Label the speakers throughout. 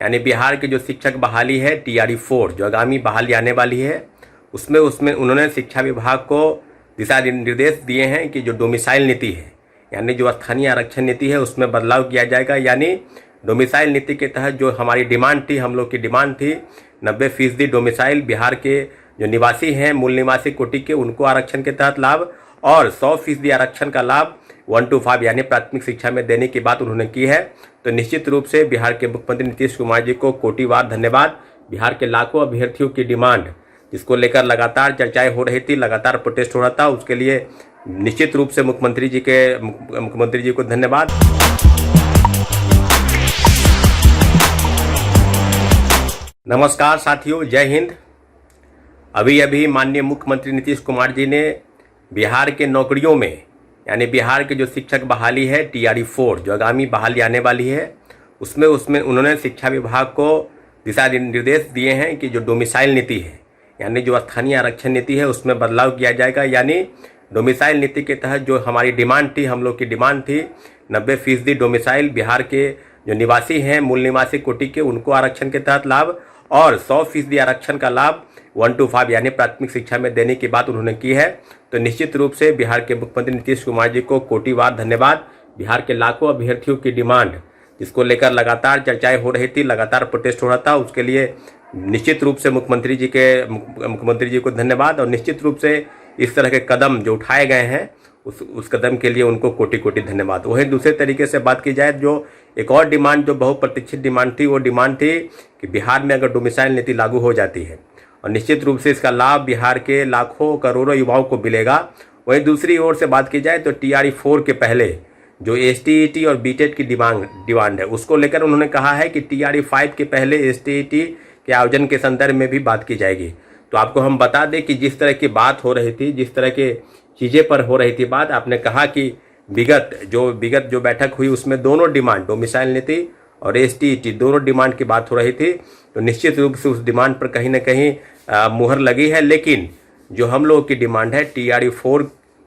Speaker 1: यानी बिहार की जो शिक्षक बहाली है TRE 4 जो आगामी बहाली आने वाली है उसमें उन्होंने शिक्षा विभाग को दिशा निर्देश दिए हैं कि जो डोमिसाइल नीति है यानी जो स्थानीय आरक्षण नीति है उसमें बदलाव किया जाएगा। यानी डोमिसाइल नीति के तहत जो हमारी डिमांड थी, हम लोग की डिमांड थी 90% डोमिसाइल बिहार के जो निवासी हैं, मूल निवासी कोटि के, उनको आरक्षण के तहत लाभ और 100% आरक्षण का लाभ 1 to 5 यानी प्राथमिक शिक्षा में देने की बात उन्होंने की है। तो निश्चित रूप से बिहार के मुख्यमंत्री नीतीश कुमार जी को कोटिवार धन्यवाद। बिहार के लाखों अभ्यर्थियों की डिमांड जिसको लेकर लगातार चर्चाएं हो रही थी, लगातार प्रोटेस्ट हो रहा था, उसके लिए निश्चित रूप से मुख्यमंत्री जी को धन्यवाद। नमस्कार साथियों, जय हिंद। अभी माननीय मुख्यमंत्री नीतीश कुमार जी ने बिहार के नौकरियों में यानी बिहार के जो शिक्षक बहाली है TRE 4 जो आगामी बहाली आने वाली है उसमें उन्होंने शिक्षा विभाग को दिशा निर्देश दिए हैं कि जो डोमिसाइल नीति है यानी जो स्थानीय आरक्षण नीति है उसमें बदलाव किया जाएगा। यानी डोमिसाइल नीति के तहत जो हमारी डिमांड थी, हम लोग की डिमांड थी 90% डोमिसाइल बिहार के जो निवासी हैं, मूल निवासी कोटि के, उनको आरक्षण के तहत लाभ और 100% आरक्षण का लाभ 1 to 5 यानी प्राथमिक शिक्षा में देने की बात उन्होंने की है। तो निश्चित रूप से बिहार के मुख्यमंत्री नीतीश कुमार जी को कोटिवार धन्यवाद। बिहार के लाखों अभ्यर्थियों की डिमांड जिसको लेकर लगातार चर्चाएं हो रही थी, लगातार प्रोटेस्ट हो रहा था, उसके लिए निश्चित रूप से मुख्यमंत्री जी को धन्यवाद। और निश्चित रूप से इस तरह के कदम जो उठाए गए हैं उस कदम के लिए उनको कोटि कोटि धन्यवाद। वहीं दूसरे तरीके से बात की जाए, जो एक और डिमांड जो बहुप्रतीक्षित डिमांड थी, वो डिमांड थी कि बिहार में अगर डोमिसाइल नीति लागू हो जाती है और निश्चित रूप से इसका लाभ बिहार के लाखों करोड़ों युवाओं को मिलेगा। वहीं दूसरी ओर से बात की जाए तो TRE 4 के पहले जो STET और BTET की डिमांड है उसको लेकर उन्होंने कहा है कि TRE 5 के पहले STET के आयोजन के संदर्भ में भी बात की जाएगी। तो आपको हम बता दें कि जिस तरह की बात हो रही थी, जिस तरह के चीज़ें पर हो रही थी बात, आपने कहा कि विगत जो बैठक हुई उसमें दोनों डिमांड डोमिसाइल नीति और STET दोनों डिमांड की बात हो रही थी। तो निश्चित रूप से उस डिमांड पर कहीं ना कहीं मुहर लगी है। लेकिन जो हम लोगों की डिमांड है TRE 4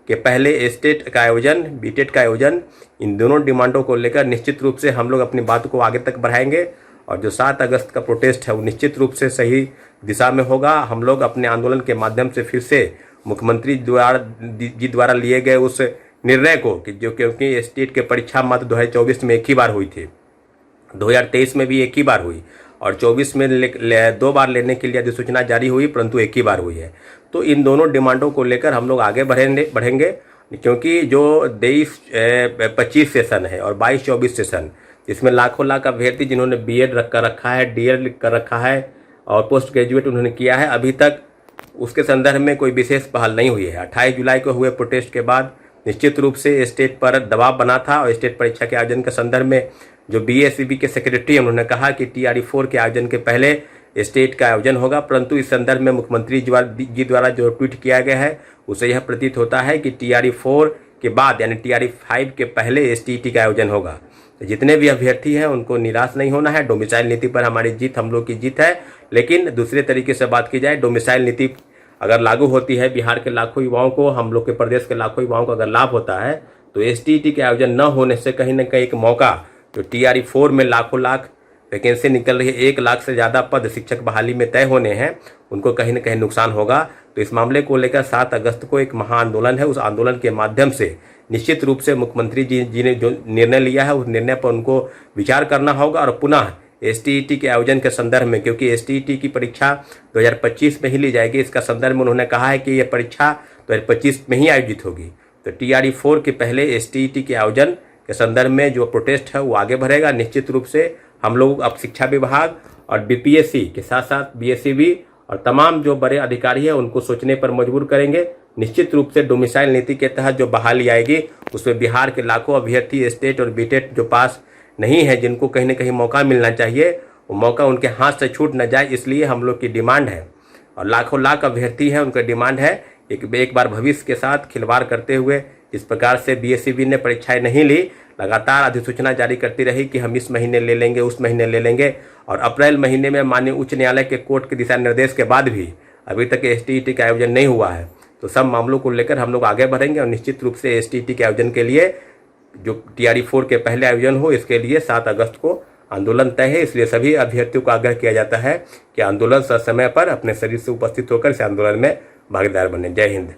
Speaker 1: के पहले STET का आयोजन, BTET का आयोजन, इन दोनों डिमांडों को लेकर निश्चित रूप से हम लोग अपनी बात को आगे तक बढ़ाएंगे। और जो 7 अगस्त का प्रोटेस्ट है वो निश्चित रूप से सही दिशा में होगा। हम लोग अपने आंदोलन के माध्यम से फिर से मुख्यमंत्री जी द्वारा लिए गए उस निर्णय को कि जो क्योंकि STET की परीक्षा मात्र 2024 में एक ही बार हुई थी, 2023 में भी एक ही बार हुई और 24 में 2 बार लेने के लिए अधिसूचना जारी हुई, परंतु एक ही बार हुई है। तो इन दोनों डिमांडों को लेकर हम लोग आगे बढ़ेंगे क्योंकि जो 23-25 सेशन है और 22-24 सेशन, इसमें लाखों लाख अभ्यर्थी जिन्होंने BEd कर रखा है, DEd कर रखा है और पोस्ट ग्रेजुएट उन्होंने किया है, अभी तक उसके संदर्भ में कोई विशेष पहल नहीं हुई है। 28 जुलाई को हुए प्रोटेस्ट के बाद निश्चित रूप से स्टेट पर दबाव बना था और स्टेट परीक्षा के आयोजन के संदर्भ में जो BACB के सेक्रेटरी उन्होंने कहा कि TRE 4 के आयोजन के पहले स्टेट का आयोजन होगा, परंतु इस संदर्भ में मुख्यमंत्री जी द्वारा जो ट्वीट किया गया है उसे यह प्रतीत होता है कि TRE 4 के बाद यानी TRE 5 के पहले STET का आयोजन होगा। तो जितने भी अभ्यर्थी हैं उनको निराश नहीं होना है। डोमिसाइल नीति पर हमारी जीत, हम लोग की जीत है। लेकिन दूसरे तरीके से बात की जाए, डोमिसाइल नीति अगर लागू होती है, बिहार के लाखों युवाओं को, हम लोग के प्रदेश के लाखों युवाओं को अगर लाभ होता है, तो STET के आयोजन न होने से कहीं ना कहीं एक मौका जो TRE 4 में लाखों लाख वैकेंसी निकल रही है, 1 लाख से ज़्यादा पद शिक्षक बहाली में तय होने हैं, उनको कहीं ना कहीं नुकसान होगा। तो इस मामले को लेकर 7 अगस्त को एक महाआंदोलन है, उस आंदोलन के माध्यम से निश्चित रूप से मुख्यमंत्री जी ने जो निर्णय लिया है उस निर्णय पर उनको विचार करना होगा और पुनः STET के आयोजन के संदर्भ में, क्योंकि STET की परीक्षा 2025 में ही ली जाएगी, इसका संदर्भ में उन्होंने कहा है कि यह परीक्षा 2025 में ही आयोजित होगी। तो TRE 4 के पहले STET के आयोजन के संदर्भ में जो प्रोटेस्ट है वो आगे बढ़ेगा। निश्चित रूप से हम लोग अब शिक्षा विभाग और BPSC के साथ साथ BACB और तमाम जो बड़े अधिकारी हैं उनको सोचने पर मजबूर करेंगे। निश्चित रूप से डोमिसाइल नीति के तहत जो बहाली आएगी उसमें बिहार के लाखों अभ्यर्थी स्टेट और BTET जो पास नहीं है, जिनको कहीं ना कहीं मौका मिलना चाहिए, वो मौका उनके हाथ से छूट न जाए, इसलिए हम लोग की डिमांड है और लाखों लाख अभ्यर्थी हैं उनका डिमांड है एक बार भविष्य के साथ खिलवाड़ करते हुए इस प्रकार से BACB ने परीक्षाएं नहीं ली, लगातार अधिसूचना जारी करती रही कि हम इस महीने ले लेंगे, उस महीने ले लेंगे, और अप्रैल महीने में माननीय उच्च न्यायालय के कोर्ट के दिशा निर्देश के बाद भी अभी तक STET का आयोजन नहीं हुआ है। तो सब मामलों को लेकर हम लोग आगे बढ़ेंगे और निश्चित रूप से STET के आयोजन के लिए जो TRE 4 के पहले आयोजन हो, इसके लिए 7 अगस्त को आंदोलन तय है, इसलिए सभी अभ्यर्थियों को आग्रह किया जाता है कि आंदोलन समय पर अपने शरीर से उपस्थित होकर इस आंदोलन में भागीदार बने। जय हिंद।